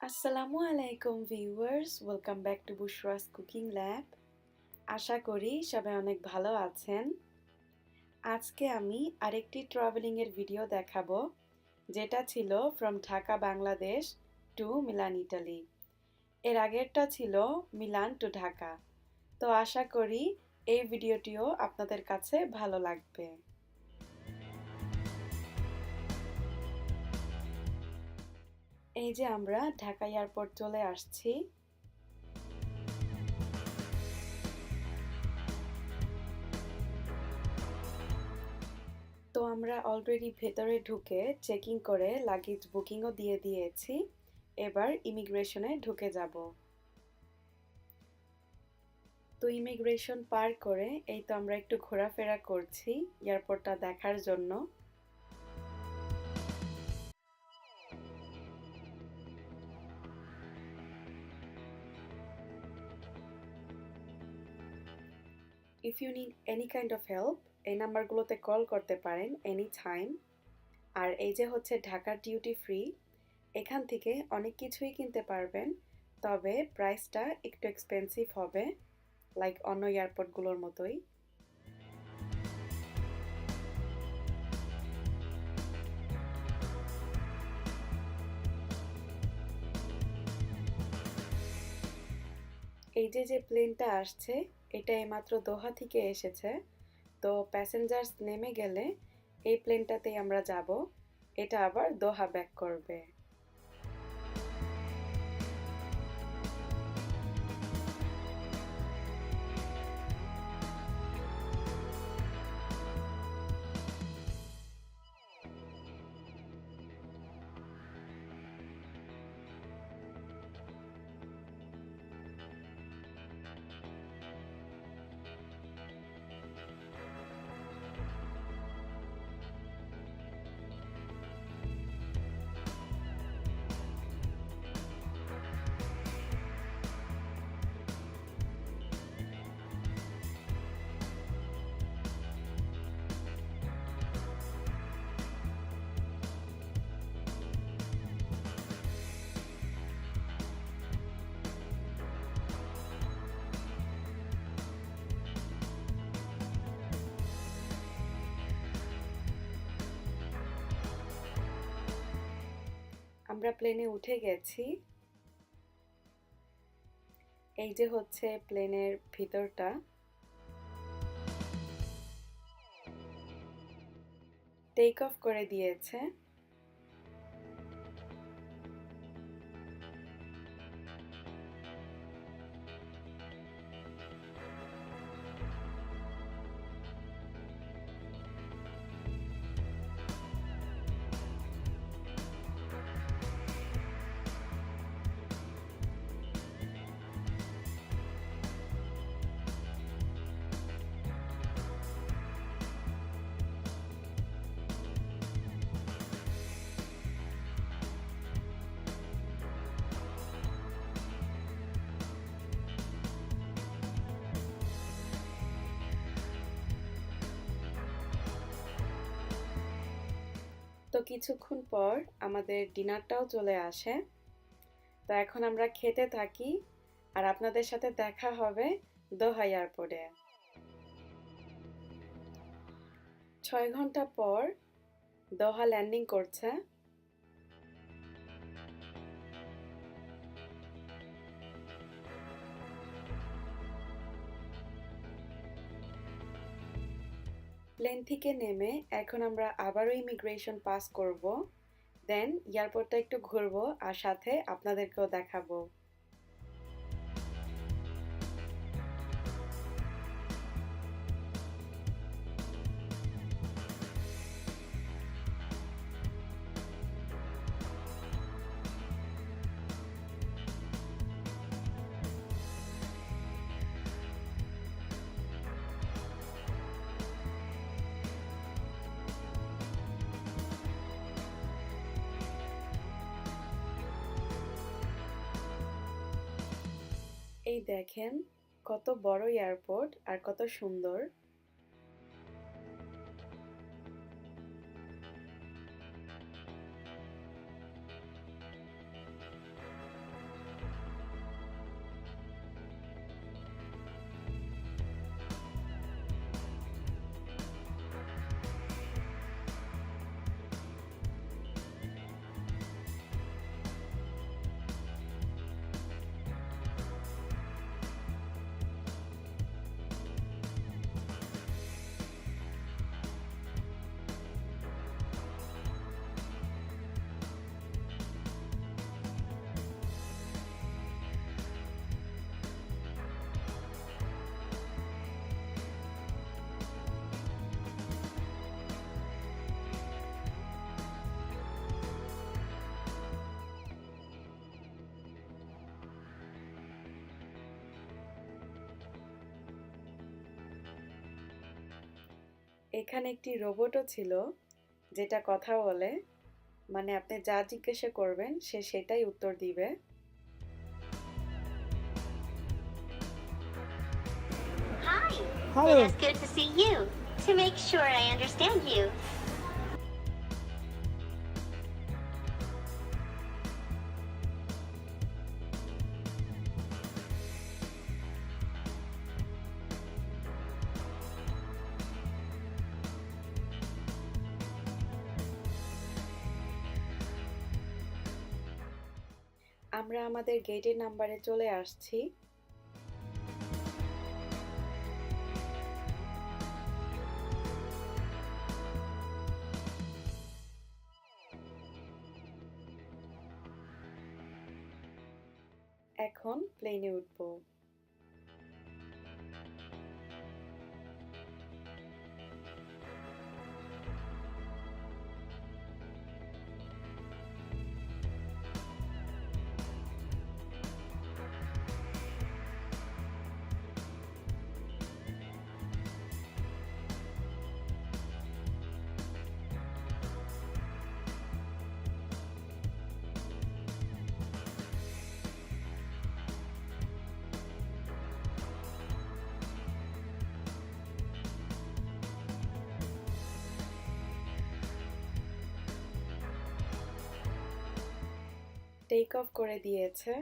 আসসালামু আলাইকুম viewers, welcome back to Bushra's cooking lab. আশা করি সবাই অনেক ভালো আছেন। আজকে আমি আরেকটি ট্রাভেলিংয়ের ভিডিও দেখাবো, যেটা ছিল from Dhaka Bangladesh to Milan Italy. এর আগেরটা ছিল মিলান টু ঢাকা। তো আশা করি এই ভিডিওটিও আপনাদের কাছে ভালো লাগবে। এই যে আমরা ঢাকা এয়ারপোর্ট চলে আসছি। তো আমরা অলরেডি ভেতরে ঢুকে চেকিং করে লাগেজ বুকিংও দিয়ে দিয়েছি। এবার ইমিগ্রেশনে ঢুকে যাব। তো ইমিগ্রেশন পার করে এই তো আমরা একটু ঘোরাফেরা করছি এয়ারপোর্টটা দেখার জন্য। If you need any kind of help, এই নাম্বারগুলোতে কল করতে পারেন এনি টাইম। আর এই যে হচ্ছে ঢাকার ডিউটি ফ্রি, এখান থেকে অনেক কিছুই কিনতে পারবেন, তবে প্রাইসটা একটু এক্সপেন্সিভ হবে, লাইক অন্য এয়ারপোর্টগুলোর মতোই। এই যে প্লেনটা আসছে, এটা এইমাত্র দোহা থেকে এসেছে। তো প্যাসেঞ্জার্স নেমে গেলে এই প্লেনটাতেই আমরা যাব। এটা আবার দোহা ব্যাক করবে। আমরা প্লেনে উঠে গেছি। এই যে হচ্ছে প্লেনের ভিতরটা। টেক অফ করে দিয়েছে। তো কিছুক্ষণ পর আমাদের ডিনারটাও চলে আসে। তো এখন আমরা খেতে থাকি, আর আপনাদের সাথে দেখা হবে দোহা এয়ারপোর্টে। 6 ঘন্টা পর দোহা ল্যান্ডিং করছে। প্লেন থেকে নেমে এখন আমরা আবারও ইমিগ্রেশন পাস করব, দেন এয়ারপোর্টটা একটু ঘুরবো আর সাথে আপনাদেরকেও দেখাবো। এই দেখেন কত বড় এয়ারপোর্ট আর কত সুন্দর। এখানে একটি রোবটও ছিল যেটা কথা বলে, মানে আপনি যা জিজ্ঞাসা করবেন সে সেটাই উত্তর দিবে। Hi. Hello. It is good to see you. To make sure I understand you. আমরা আমাদের গেটের নাম্বারে চলে আসছি। এখন প্লেনে উঠব। টেক অফ করে দিয়েছে।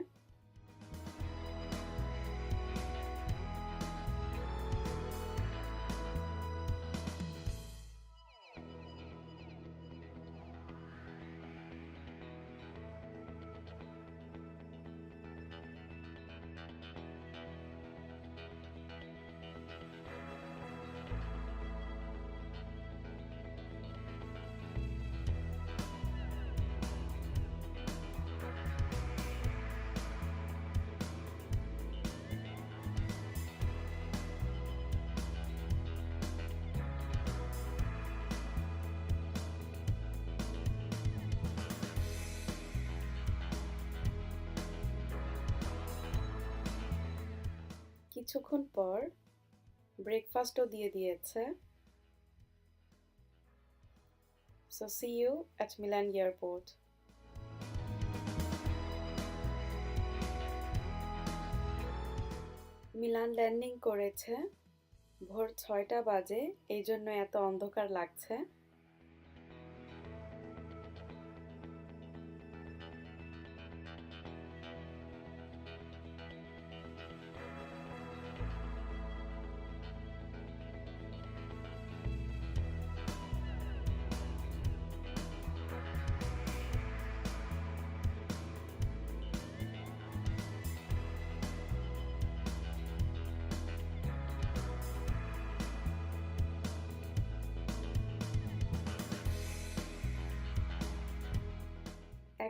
কিছুক্ষণ পর ব্রেকফাস্টও দিয়ে দিয়েছে। So see you at Milan Airport. Milan landing করেছে ভোর 6টা বাজে, এই জন্য এত অন্ধকার লাগছে।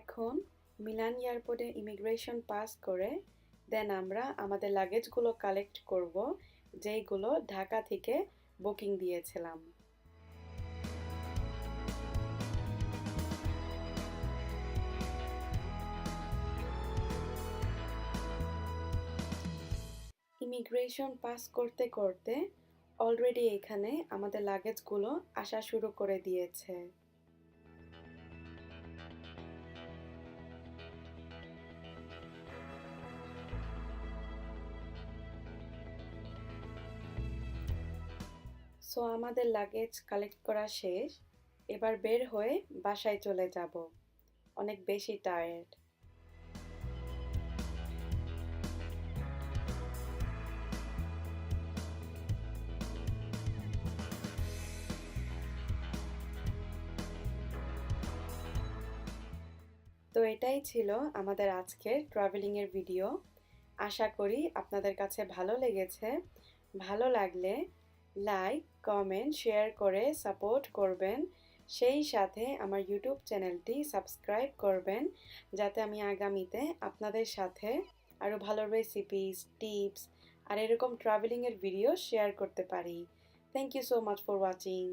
এখন মিলান এয়ারপোর্টে ইমিগ্রেশন পাস করে দেন আমরা আমাদের লাগেজগুলো কালেক্ট করব, যেইগুলো ঢাকা থেকে বুকিং দিয়েছিলাম। ইমিগ্রেশন পাস করতে করতে অলরেডি এখানে আমাদের লাগেজগুলো আসা শুরু করে দিয়েছে। সো আমাদের লাগেজ কালেক্ট করা শেষ, এবার বের হয়ে বাসায় চলে যাব। অনেক বেশি টায়ার্ড। তো এটাই ছিল আমাদের আজকের ট্রাভেলিংয়ের ভিডিও। আশা করি আপনাদের কাছে ভালো লেগেছে। ভালো লাগলে লাইক, কমেন্ট, শেয়ার করে সাপোর্ট করবেন। সেই সাথে আমার ইউটিউব চ্যানেলটি সাবস্ক্রাইব করবেন, যাতে আমি আগামীতে আপনাদের সাথে আরও ভালো রেসিপিস, টিপস আর এরকম ট্রাভেলিংয়ের ভিডিও শেয়ার করতে পারি। Thank you so much for watching.